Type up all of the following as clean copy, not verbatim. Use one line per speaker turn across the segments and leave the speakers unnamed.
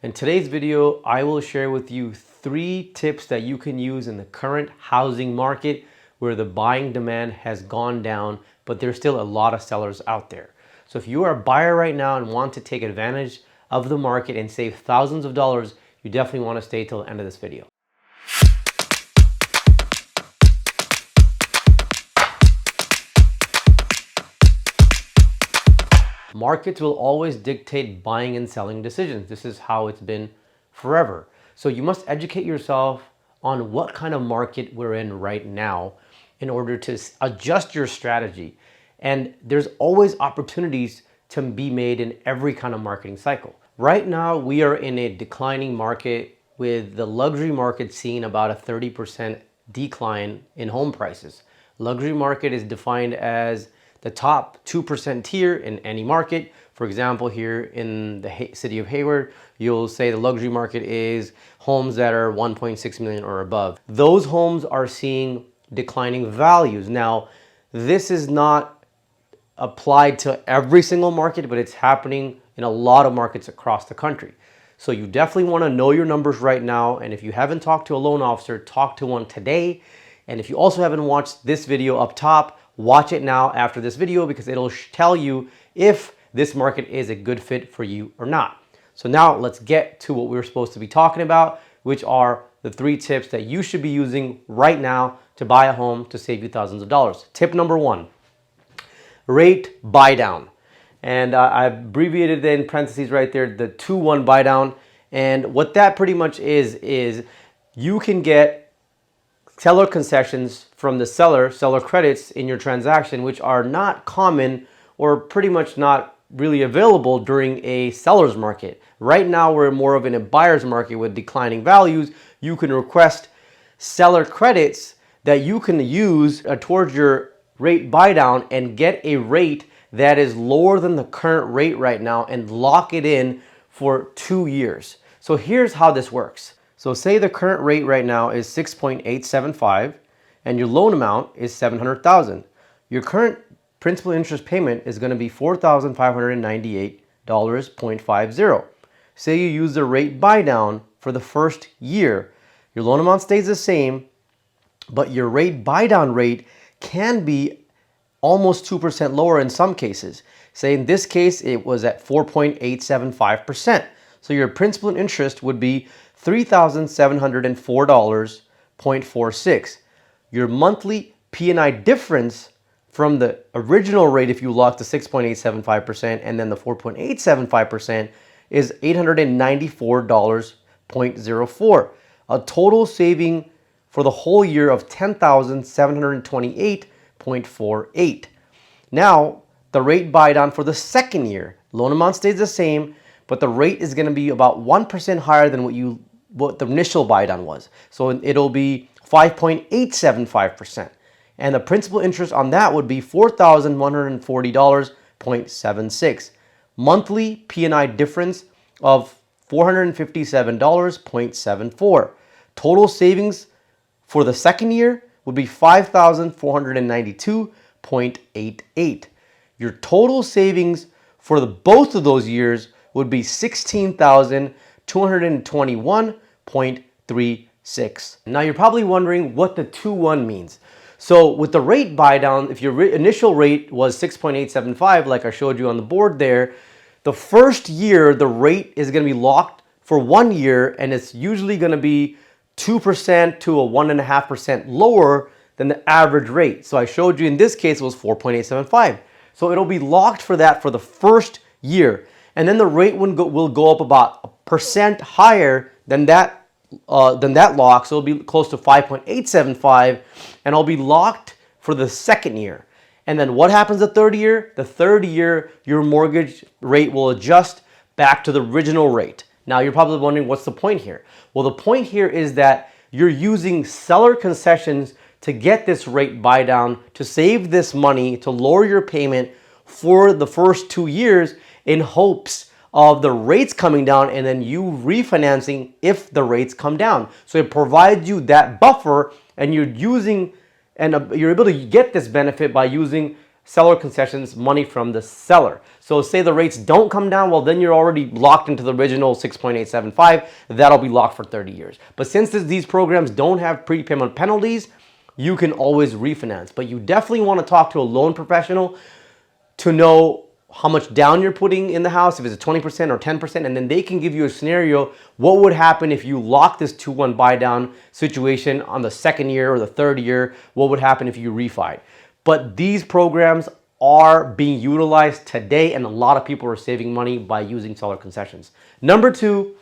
In today's video, I will share with you 3 tips that you can use in the current housing market where the buying demand has gone down, but there's still a lot of sellers out there. So if you are a buyer right now and want to take advantage of the market and save thousands of dollars, you definitely want to stay till the end of this video. Markets will always dictate buying and selling decisions. This is how it's been forever. So you must educate yourself on what kind of market we're in right now in order to adjust your strategy. And there's always opportunities to be made in every kind of marketing cycle. Right now, we are in a declining market with the luxury market seeing about a 30% decline in home prices. Luxury market is defined as the top 2% tier in any market. For example, here in the city of Hayward, you'll say the luxury market is homes that are 1.6 million or above. Those homes are seeing declining values. Now, this is not applied to every single market, but it's happening in a lot of markets across the country. So you definitely want to know your numbers right now. And if you haven't talked to a loan officer, talk to one today. And if you also haven't watched this video up top, watch it now after this video because it'll tell you if this market is a good fit for you or not. So now let's get to what we're supposed to be talking about, which are the 3 tips that you should be using right now to buy a home to save you thousands of dollars. Tip number 1, rate buy down. And I abbreviated it in parentheses right there, the 2-1 buy down. And what that pretty much is you can get seller concessions from the seller credits in your transaction, which are not common or pretty much not really available during a seller's market. Right now, we're more of in a buyer's market with declining values. You can request seller credits that you can use towards your rate buy down and get a rate that is lower than the current rate right now and lock it in for 2 years. So here's how this works. So say the current rate right now is 6.875 and your loan amount is $700,000. Your current principal interest payment is going to be $4,598.50. Say you use the rate buy down for the first year. Your loan amount stays the same, but your rate buy down rate can be almost 2% lower in some cases. Say in this case, it was at 4.875%. So your principal and interest would be $3,704.46. Your monthly P&I difference from the original rate, if you locked the 6.875% and then the 4.875%, is $894.04. A total saving for the whole year of $10,728.48. Now, the rate buy down for the second year, loan amount stays the same, but the rate is going to be about 1% higher than what the initial buy down was. So it'll be 5.875%. And the principal interest on that would be $4,140.76. Monthly P&I difference of $457.74. Total savings for the second year would be $5,492.88. Your total savings for both of those years would be $16,221.36. Now you're probably wondering what the 2-1 means. So with the rate buy down, if your initial rate was 6.875, like I showed you on the board there, the first year the rate is going to be locked for 1 year, and it's usually going to be 2% to a 1.5% lower than the average rate. So I showed you in this case it was 4.875. So it'll be locked for that for the first year. And then the rate will go up about 1% higher than that lock. So it'll be close to 5.875, and it'll be locked for the second year. And then what happens the third year? The third year, your mortgage rate will adjust back to the original rate. Now you're probably wondering, what's the point here? Well, the point here is that you're using seller concessions to get this rate buy down, to save this money, to lower your payment for the first 2 years in hopes of the rates coming down and then you refinancing if the rates come down. So it provides you that buffer, and you're able to get this benefit by using seller concessions, money from the seller. So say the rates don't come down, well, then you're already locked into the original 6.875. That'll be locked for 30 years. But since these programs don't have prepayment penalties, you can always refinance. But you definitely want to talk to a loan professional to know how much down you're putting in the house, if it's a 20% or 10%, and then they can give you a scenario. What would happen if you lock this 2-1 buy down situation on the second year or the third year? What would happen if you refi? But these programs are being utilized today, and a lot of people are saving money by using seller concessions. Number 2,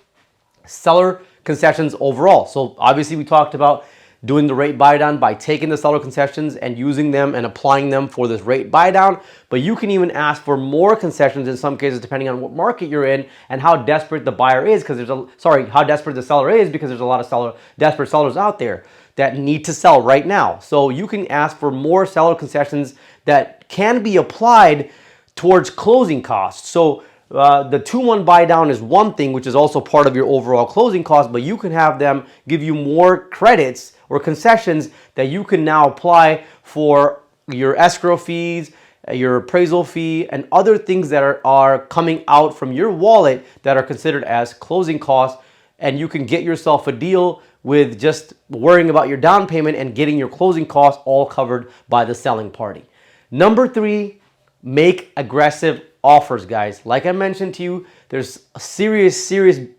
seller concessions overall. So obviously we talked about doing the rate buy down by taking the seller concessions and using them and applying them for this rate buy down. But you can even ask for more concessions in some cases, depending on what market you're in and how desperate the buyer is, because how desperate the seller is, because there's a lot of desperate sellers out there that need to sell right now. So you can ask for more seller concessions that can be applied towards closing costs. So the 2-1 buy down is one thing, which is also part of your overall closing cost, but you can have them give you more credits or concessions that you can now apply for your escrow fees, your appraisal fee, and other things that are coming out from your wallet that are considered as closing costs. And you can get yourself a deal with just worrying about your down payment and getting your closing costs all covered by the selling party. Number 3, make aggressive offers, guys. Like I mentioned to you, there's serious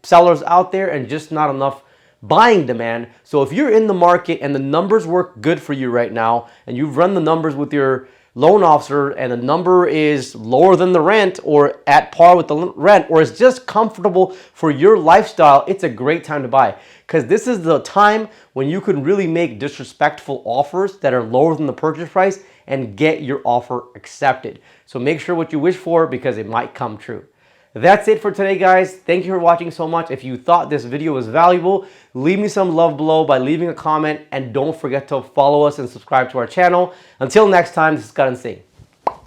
sellers out there and just not enough buying demand. So if you're in the market and the numbers work good for you right now, and you've run the numbers with your loan officer and the number is lower than the rent or at par with the rent, or is just comfortable for your lifestyle, it's a great time to buy, because this is the time when you can really make disrespectful offers that are lower than the purchase price and get your offer accepted. So make sure what you wish for, because it might come true. That's it for today, guys. Thank you for watching so much. If you thought this video was valuable, leave me some love below by leaving a comment, and don't forget to follow us and subscribe to our channel. Until next time, this is Karan Singh.